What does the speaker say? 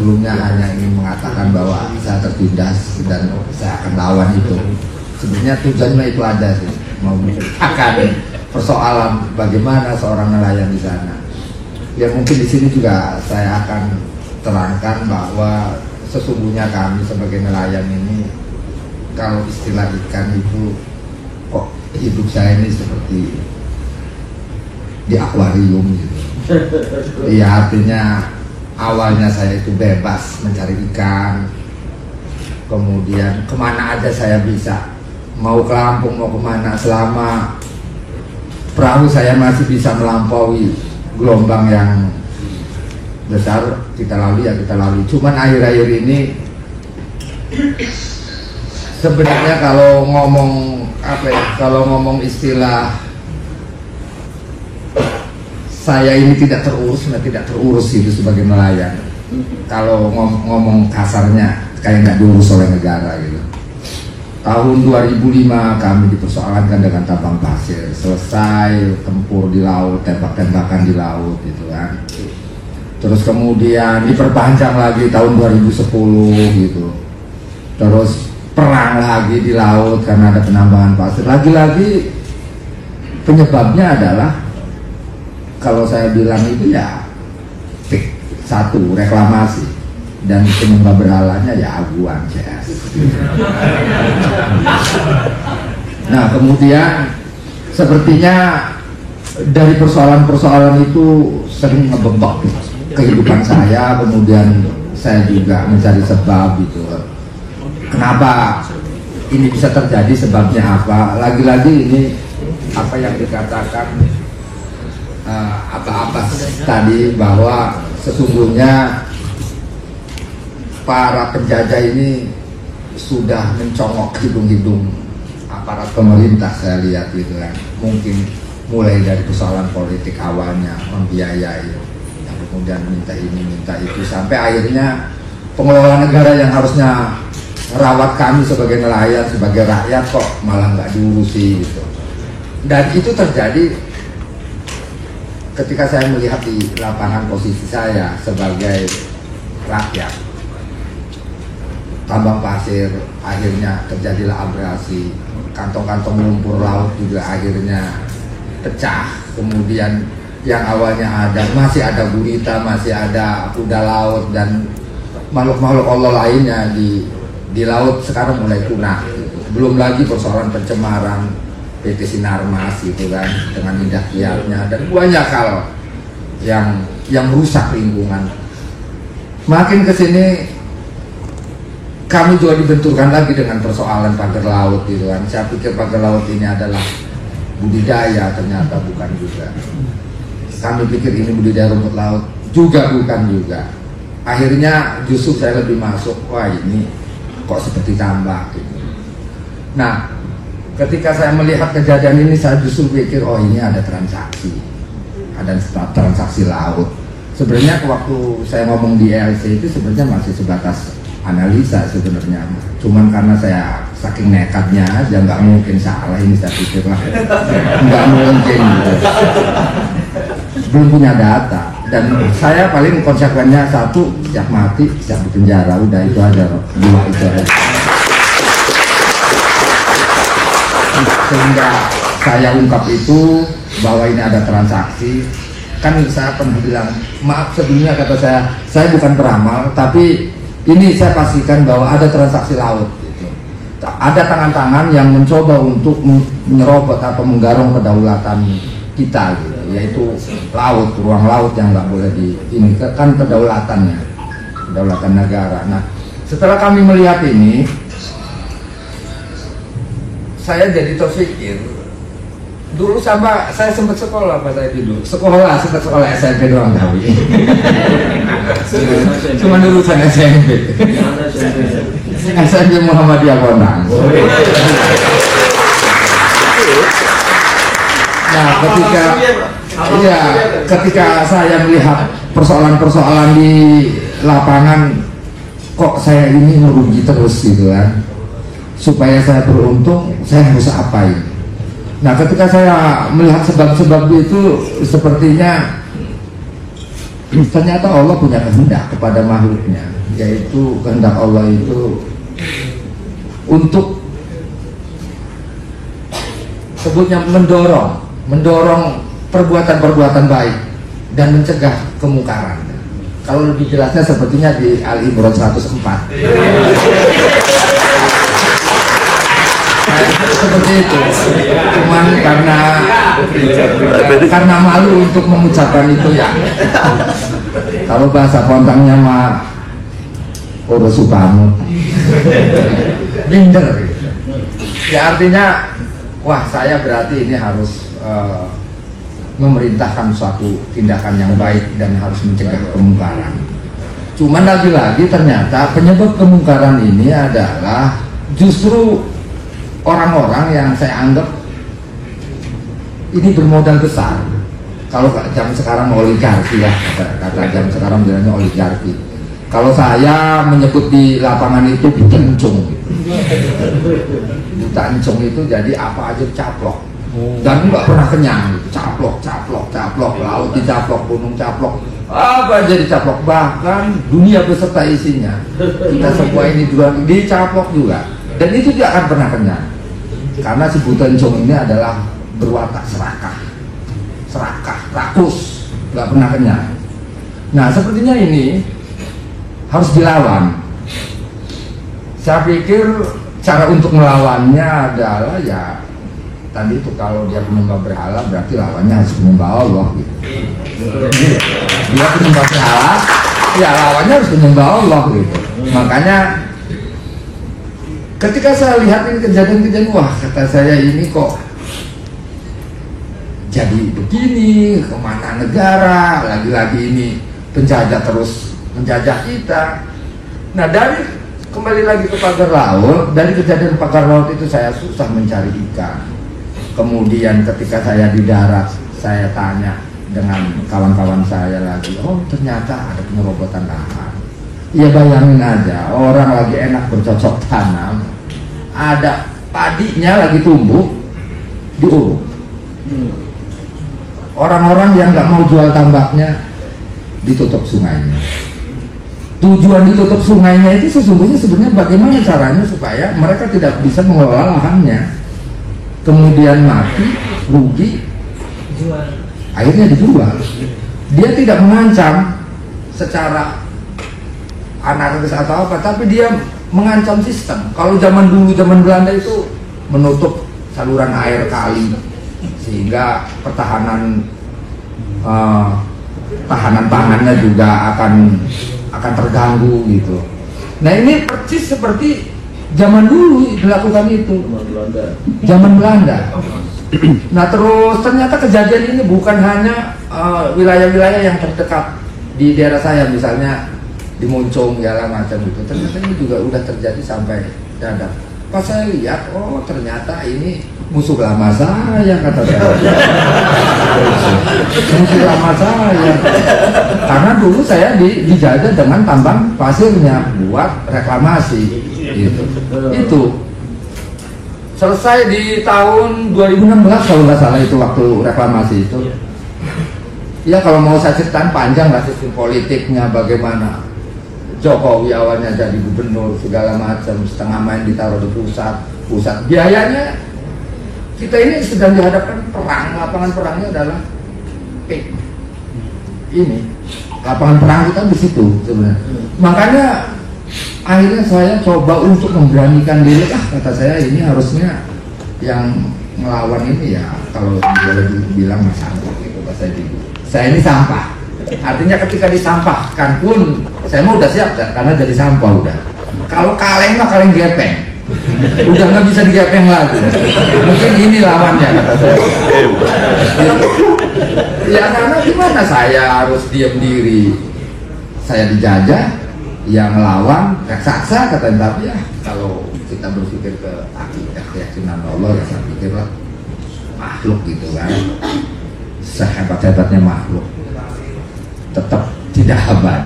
sebelumnya hanya ingin mengatakan bahwa saya tertindas dan saya akan lawan itu. Sebenarnya tujuannya itu ada sih, mau menceritakan persoalan bagaimana seorang nelayan di sana. Ya mungkin di sini juga saya akan terangkan bahwa sesungguhnya kami sebagai nelayan ini, kalau istilah ikan itu, kok hidup saya ini seperti di akuarium gitu. Iya, artinya awalnya saya itu bebas mencari ikan, kemudian kemana aja saya bisa, mau ke Lampung mau kemana, selama perahu saya masih bisa melampaui gelombang yang besar, kita lalui ya kita lalui. Cuman akhir-akhir ini sebenarnya kalau ngomong apa ya, kalau ngomong istilah saya ini tidak terurus itu sebagai nelayan. Kalau ngomong kasarnya kayak nggak diurus oleh negara gitu. Tahun 2005 kami dipersoalkan dengan tambang pasir, selesai tempur di laut, tembak-tembakan di laut gitu kan. Terus kemudian diperpanjang lagi tahun 2010 gitu. Terus perang lagi di laut karena ada penambangan pasir. Lagi-lagi penyebabnya adalah, kalau saya bilang itu ya satu, reklamasi, dan penyembah berhalanya ya aguan CS. Nah kemudian sepertinya dari persoalan-persoalan itu sering ngebentok kehidupan saya. Kemudian saya juga mencari sebab gitu, kenapa ini bisa terjadi, sebabnya apa. Lagi-lagi ini apa yang dikatakan apa tadi, bahwa sesungguhnya para penjajah ini sudah mencongok hidung-hidung aparat pemerintah, saya lihat gitu kan. Mungkin mulai dari persoalan politik awalnya, membiayai, yang kemudian minta ini minta itu, sampai akhirnya pengelola negara yang harusnya merawat kami sebagai nelayan, sebagai rakyat, kok malah nggak diurusi gitu. Dan itu terjadi ketika saya melihat di lapangan posisi saya sebagai rakyat. Tambang pasir akhirnya terjadilah abrasi, kantong-kantong lumpur laut juga akhirnya pecah. Kemudian yang awalnya masih ada gurita, masih ada kuda laut dan makhluk-makhluk Allah lainnya di laut sekarang mulai punah gitu. Belum lagi persoalan pencemaran PT Sinarmas gitu kan, dengan indah kiatnya dan banyak hal yang merusak lingkungan. Makin kesini kami juga dibenturkan lagi dengan persoalan pagar laut gitu kan. Saya pikir pagar laut ini adalah budidaya, ternyata bukan juga. Kami pikir ini budidaya rumput laut, juga bukan juga. Akhirnya justru saya lebih masuk, wah ini kok seperti tambak gitu. Nah ketika saya melihat kejadian ini, saya justru pikir, oh ini ada transaksi laut. Sebenarnya waktu saya ngomong di ELC itu sebenarnya masih sebatas analisa sebenarnya. Cuman karena saya saking nekatnya aja, nggak mungkin salah ini, saya pikir lah nggak mungkin gitu. Belum punya data, dan saya paling konsekuennya satu, siap mati, siap di penjara, udah itu aja, dua itu aja. Sehingga saya ungkap itu bahwa ini ada transaksi. Kan saya pernah bilang, maaf sebelumnya, kata saya bukan beramal, tapi ini saya pastikan bahwa ada transaksi laut gitu. Ada tangan-tangan yang mencoba untuk menyerobot atau menggarong kedaulatan kita gitu, yaitu laut, ruang laut yang nggak boleh ini kan kedaulatan negara. Nah setelah kami melihat ini, saya jadi terpikir, dulu saya sempat sekolah pas saya tidur, sempat sekolah SMP doang tapi cuma lulusan SMP Muhammadiyah Kondang. Nah ketika saya melihat persoalan-persoalan di lapangan, kok saya ini merugi terus gitu kan. Supaya saya beruntung, saya harus apain? Nah ketika saya melihat sebab-sebab itu, sepertinya ternyata Allah punya kehendak kepada makhluknya. yaitu kehendak Allah itu untuk sebutnya mendorong perbuatan-perbuatan baik dan mencegah kemungkaran. Kalau lebih jelasnya sepertinya di Al-Imran 104. Seperti itu. Cuman karena malu untuk mengucapkan itu ya. Kalau bahasa kontangnya mah urus Sukarno. Binder. Ya artinya, wah saya berarti ini harus memerintahkan suatu tindakan yang baik dan harus mencegah kemungkaran. Cuman lagi-lagi ternyata penyebab kemungkaran ini adalah justru orang-orang yang saya anggap ini bermodal besar. Kalau jam sekarang oligarki ya, kata jam sekarang bilangnya oligarki. Kalau saya menyebut di lapangan itu buta encung. Buta encung itu jadi apa aja caplok. Dan nggak pernah kenyang, caplok, laut dicaplok, gunung caplok, apa aja dicaplok, bahkan dunia beserta isinya. Kita semua ini juga dicaplok juga, dan itu tidak akan pernah kenyang, karena si buta encung ini adalah berwatak serakah, rakus, nggak pernah kenyang. Nah sepertinya ini harus dilawan. Saya pikir cara untuk melawannya adalah ya tadi itu, kalau dia penyembah berhala berarti lawannya harus menyembah Allah gitu. Dia penyembah berhala, ya lawannya harus menyembah Allah gitu. Makanya ketika saya lihat ini kejadian-kejadian, wah kata saya ini kok jadi begini, kemana negara, lagi-lagi ini penjajah terus menjajah kita. Nah dari kembali lagi ke pagar laut, dari kejadian pagar laut itu saya susah mencari ikan. Kemudian ketika saya di darat, saya tanya dengan kawan-kawan saya lagi, oh ternyata ada penyerobotan lahan. Ya bayangin aja, orang lagi enak bercocok tanam, ada padinya lagi tumbuh, diuruk. Orang-orang yang nggak mau jual tambaknya, ditutup sungainya. Tujuan ditutup sungainya itu sebenarnya bagaimana caranya supaya mereka tidak bisa mengelola lahannya. Kemudian mati, rugi, akhirnya dijual. Dia tidak mengancam secara anarkis atau apa, tapi dia mengancam sistem. Kalau zaman dulu, zaman Belanda itu menutup saluran air kali, sehingga pertahanan tahanan pangannya juga akan terganggu gitu. Nah ini persis seperti zaman dulu dilakukan itu, zaman Belanda. Nah terus ternyata kejadian ini bukan hanya wilayah-wilayah yang terdekat di daerah saya, misalnya di Muncung segala macam itu. Ternyata ini juga udah terjadi sampai Dadap. Pas saya lihat, oh ternyata ini musuh lama saya, kata saya. Musuh lama saya. Karena dulu saya dijajah dengan tambang pasirnya buat reklamasi. Itu selesai di tahun 2016 kalau nggak salah, itu waktu reklamasi itu. Ya kalau mau saya ceritain panjang lah sistem politiknya, bagaimana Jokowi awalnya jadi gubernur segala macam, setengah main ditaruh di pusat biayanya. Kita ini sedang dihadapkan perang, lapangan perangnya adalah ini lapangan perang kita di situ sebenarnya. Makanya akhirnya saya coba untuk memberanikan diri, kata saya ini harusnya yang melawan ini ya, kalau boleh dibilang masalah gitu, saya ini sampah. Artinya ketika disampahkan pun saya mau udah siap karena jadi sampah udah. Kalau kaleng mah kaleng gepeng, udah nggak bisa digepeng lagi. Mungkin ini lawannya, kata saya. Ya karena gimana, saya harus diam diri, saya dijajah, yang melawan raksasa, kata. Tapi ya kalau kita berpikir ke akidah keyakinan Allah, ya saya pikirlah makhluk gitu kan, sehebat-hebatnya makhluk tetap tidak abadi.